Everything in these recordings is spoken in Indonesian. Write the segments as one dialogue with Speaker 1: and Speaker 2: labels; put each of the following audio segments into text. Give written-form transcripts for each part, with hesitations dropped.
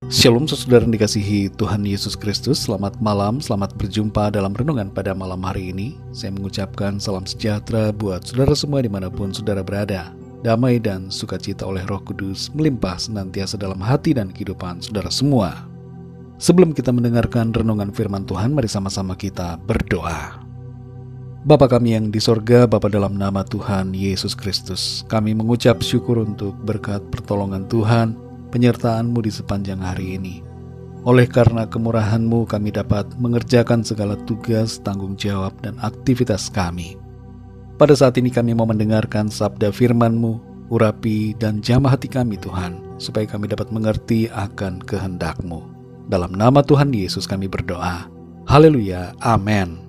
Speaker 1: Shalom saudara yang dikasihi Tuhan Yesus Kristus. Selamat malam, selamat berjumpa dalam renungan pada malam hari ini. Saya mengucapkan salam sejahtera buat saudara semua dimanapun saudara berada. Damai dan sukacita oleh Roh Kudus melimpah senantiasa dalam hati dan kehidupan saudara semua. Sebelum kita mendengarkan renungan firman Tuhan, mari sama-sama kita berdoa. Bapa kami yang di sorga, Bapa dalam nama Tuhan Yesus Kristus, kami mengucap syukur untuk berkat pertolongan Tuhan, penyertaan-Mu di sepanjang hari ini. Oleh karena kemurahan-Mu kami dapat mengerjakan segala tugas, tanggung jawab, dan aktivitas kami. Pada saat ini kami mau mendengarkan sabda firman-Mu, urapi dan jamah hati kami Tuhan, supaya kami dapat mengerti akan kehendak-Mu. Dalam nama Tuhan Yesus kami berdoa. Haleluya, amin.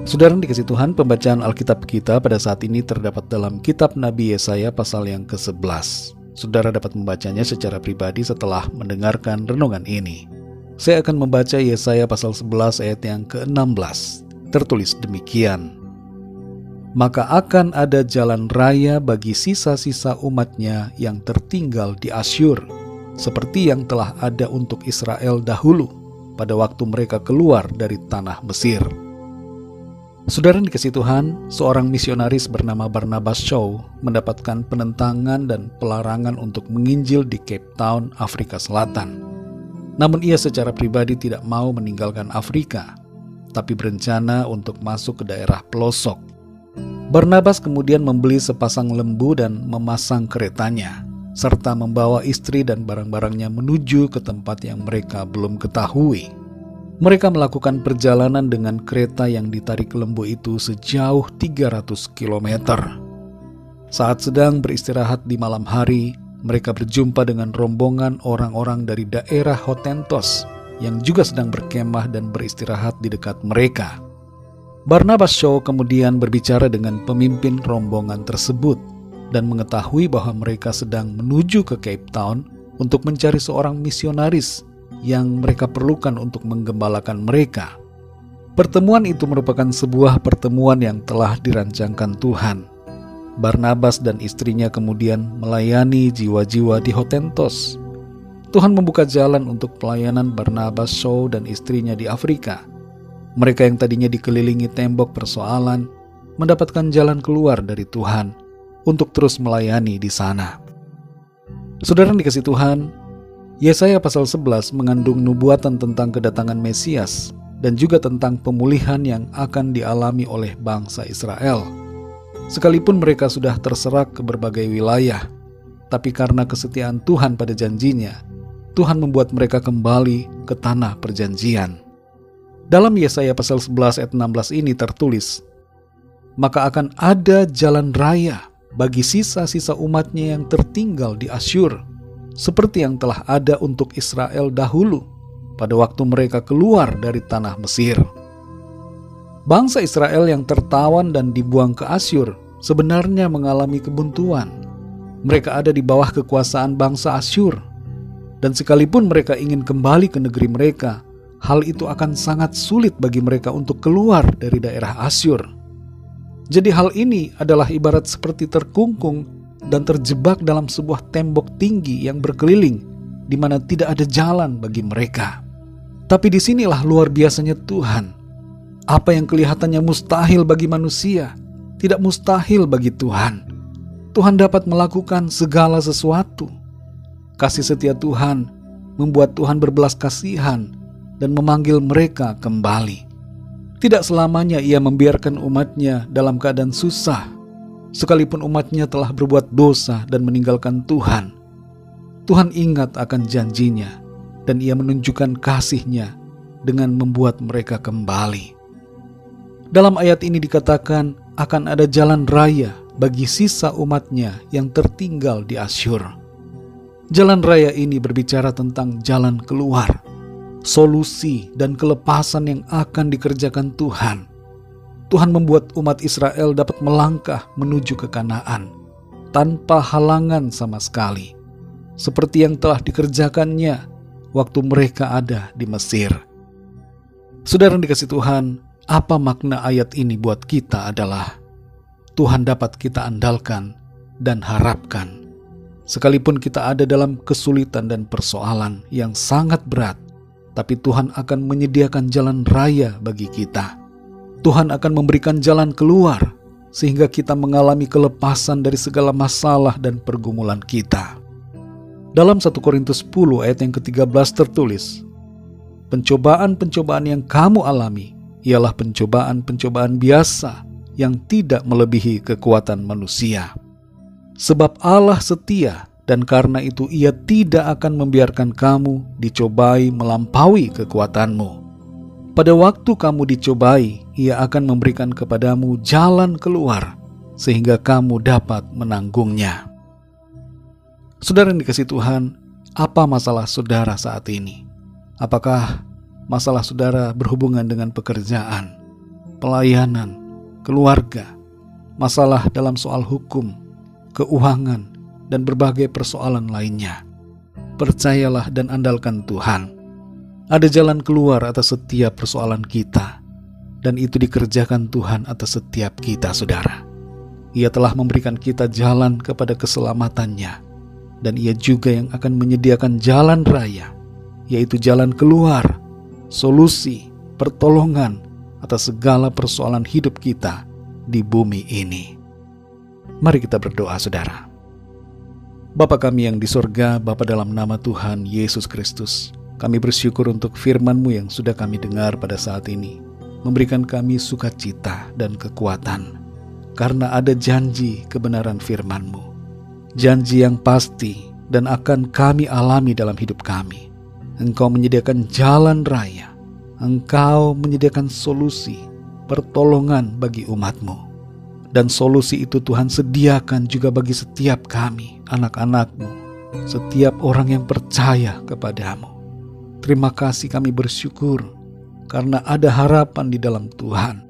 Speaker 1: Saudara yang dikasihi Tuhan, pembacaan Alkitab kita pada saat ini terdapat dalam kitab Nabi Yesaya pasal yang ke-11. Saudara dapat membacanya secara pribadi setelah mendengarkan renungan ini. Saya akan membaca Yesaya pasal 11 ayat yang ke-16. Tertulis demikian. Maka akan ada jalan raya bagi sisa-sisa umatnya yang tertinggal di Asyur, seperti yang telah ada untuk Israel dahulu, pada waktu mereka keluar dari tanah Mesir. Saudara yang dikasihi Tuhan, seorang misionaris bernama Barnabas Shaw mendapatkan penentangan dan pelarangan untuk menginjil di Cape Town, Afrika Selatan. Namun ia secara pribadi tidak mau meninggalkan Afrika, tapi berencana untuk masuk ke daerah pelosok. Barnabas kemudian membeli sepasang lembu dan memasang keretanya, serta membawa istri dan barang-barangnya menuju ke tempat yang mereka belum ketahui. Mereka melakukan perjalanan dengan kereta yang ditarik lembu itu sejauh 300 km. Saat sedang beristirahat di malam hari, mereka berjumpa dengan rombongan orang-orang dari daerah Hotentos yang juga sedang berkemah dan beristirahat di dekat mereka. Barnabas Shaw kemudian berbicara dengan pemimpin rombongan tersebut dan mengetahui bahwa mereka sedang menuju ke Cape Town untuk mencari seorang misionaris yang mereka perlukan untuk menggembalakan mereka. Pertemuan itu merupakan sebuah pertemuan yang telah dirancangkan Tuhan. Barnabas dan istrinya kemudian melayani jiwa-jiwa di Hotentos. Tuhan membuka jalan untuk pelayanan Barnabas Shaw dan istrinya di Afrika. Mereka yang tadinya dikelilingi tembok persoalan, mendapatkan jalan keluar dari Tuhan untuk terus melayani di sana. Saudara yang dikasihi Tuhan, Yesaya pasal 11 mengandung nubuatan tentang kedatangan Mesias dan juga tentang pemulihan yang akan dialami oleh bangsa Israel. Sekalipun mereka sudah terserak ke berbagai wilayah, tapi karena kesetiaan Tuhan pada janjinya, Tuhan membuat mereka kembali ke tanah perjanjian. Dalam Yesaya pasal 11 ayat 16 ini tertulis, maka akan ada jalan raya bagi sisa-sisa umatnya yang tertinggal di Asyur, seperti yang telah ada untuk Israel dahulu, pada waktu mereka keluar dari tanah Mesir. Bangsa Israel yang tertawan dan dibuang ke Asyur sebenarnya mengalami kebuntuan. Mereka ada di bawah kekuasaan bangsa Asyur, dan sekalipun mereka ingin kembali ke negeri mereka, hal itu akan sangat sulit bagi mereka untuk keluar dari daerah Asyur. Jadi hal ini adalah ibarat seperti terkungkung dan terjebak dalam sebuah tembok tinggi yang berkeliling, di mana tidak ada jalan bagi mereka. Tapi disinilah luar biasanya Tuhan. Apa yang kelihatannya mustahil bagi manusia, tidak mustahil bagi Tuhan. Tuhan dapat melakukan segala sesuatu. Kasih setia Tuhan membuat Tuhan berbelas kasihan dan memanggil mereka kembali. Tidak selamanya Ia membiarkan umatnya dalam keadaan susah. Sekalipun umatnya telah berbuat dosa dan meninggalkan Tuhan, Tuhan ingat akan janjinya dan Ia menunjukkan kasih-Nya dengan membuat mereka kembali. Dalam ayat ini dikatakan akan ada jalan raya bagi sisa umatnya yang tertinggal di Asyur. Jalan raya ini berbicara tentang jalan keluar, solusi dan kelepasan yang akan dikerjakan Tuhan. Tuhan membuat umat Israel dapat melangkah menuju ke Kanaan tanpa halangan sama sekali, seperti yang telah dikerjakannya waktu mereka ada di Mesir. Saudara yang dikasihi Tuhan, apa makna ayat ini buat kita adalah Tuhan dapat kita andalkan dan harapkan. Sekalipun kita ada dalam kesulitan dan persoalan yang sangat berat, tapi Tuhan akan menyediakan jalan raya bagi kita. Tuhan akan memberikan jalan keluar, sehingga kita mengalami kelepasan dari segala masalah dan pergumulan kita. Dalam 1 Korintus 10 ayat yang ke-13 tertulis, pencobaan-pencobaan yang kamu alami ialah pencobaan-pencobaan biasa yang tidak melebihi kekuatan manusia. Sebab Allah setia, dan karena itu Ia tidak akan membiarkan kamu dicobai melampaui kekuatanmu. Pada waktu kamu dicobai, Ia akan memberikan kepadamu jalan keluar, sehingga kamu dapat menanggungnya. Saudara yang dikasihi Tuhan, apa masalah saudara saat ini? Apakah masalah saudara berhubungan dengan pekerjaan, pelayanan, keluarga, masalah dalam soal hukum, keuangan, dan berbagai persoalan lainnya? Percayalah dan andalkan Tuhan. Ada jalan keluar atas setiap persoalan kita, dan itu dikerjakan Tuhan atas setiap kita, saudara. Ia telah memberikan kita jalan kepada keselamatannya, dan Ia juga yang akan menyediakan jalan raya, yaitu jalan keluar, solusi, pertolongan atas segala persoalan hidup kita di bumi ini. Mari kita berdoa, saudara. Bapa kami yang di sorga, Bapa dalam nama Tuhan Yesus Kristus, kami bersyukur untuk firman-Mu yang sudah kami dengar pada saat ini, memberikan kami sukacita dan kekuatan, karena ada janji kebenaran firman-Mu, janji yang pasti dan akan kami alami dalam hidup kami. Engkau menyediakan jalan raya, Engkau menyediakan solusi, pertolongan bagi umat-Mu. Dan solusi itu Tuhan sediakan juga bagi setiap kami, anak-anak-Mu, setiap orang yang percaya kepada-Mu. Terima kasih, kami bersyukur karena ada harapan di dalam Tuhan.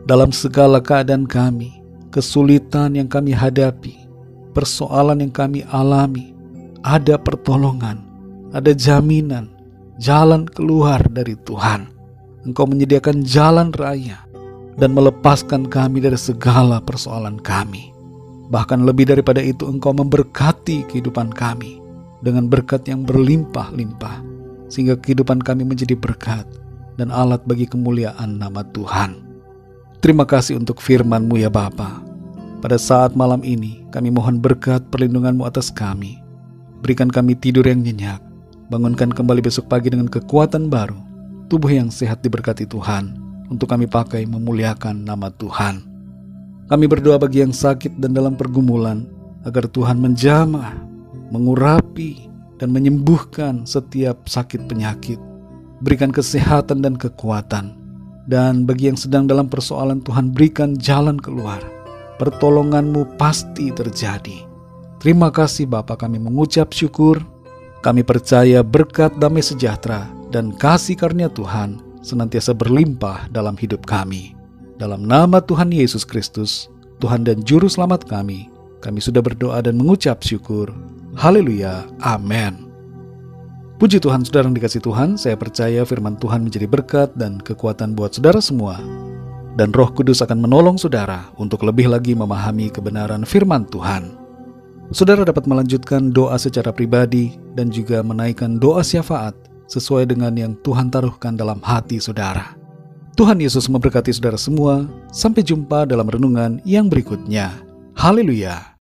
Speaker 1: Dalam segala keadaan kami, kesulitan yang kami hadapi, persoalan yang kami alami, ada pertolongan, ada jaminan, jalan keluar dari Tuhan. Engkau menyediakan jalan raya dan melepaskan kami dari segala persoalan kami. Bahkan lebih daripada itu, Engkau memberkati kehidupan kami dengan berkat yang berlimpah-limpah, sehingga kehidupan kami menjadi berkat dan alat bagi kemuliaan nama Tuhan. Terima kasih untuk firman-Mu ya Bapa. Pada saat malam ini, kami mohon berkat perlindungan-Mu atas kami. Berikan kami tidur yang nyenyak, bangunkan kembali besok pagi dengan kekuatan baru, tubuh yang sehat diberkati Tuhan, untuk kami pakai memuliakan nama Tuhan. Kami berdoa bagi yang sakit dan dalam pergumulan, agar Tuhan menjamah, mengurapi, dan menyembuhkan setiap sakit penyakit. Berikan kesehatan dan kekuatan. Dan bagi yang sedang dalam persoalan, Tuhan berikan jalan keluar. Pertolongan-Mu pasti terjadi. Terima kasih Bapa, kami mengucap syukur. Kami percaya berkat damai sejahtera dan kasih karunia Tuhan senantiasa berlimpah dalam hidup kami. Dalam nama Tuhan Yesus Kristus, Tuhan dan Juru Selamat kami sudah berdoa dan mengucap syukur. Haleluya, amin. Puji Tuhan, saudara yang dikasihi Tuhan, saya percaya firman Tuhan menjadi berkat dan kekuatan buat saudara semua. Dan Roh Kudus akan menolong saudara untuk lebih lagi memahami kebenaran firman Tuhan. Saudara dapat melanjutkan doa secara pribadi dan juga menaikkan doa syafaat sesuai dengan yang Tuhan taruhkan dalam hati saudara. Tuhan Yesus memberkati saudara semua. Sampai jumpa dalam renungan yang berikutnya. Haleluya.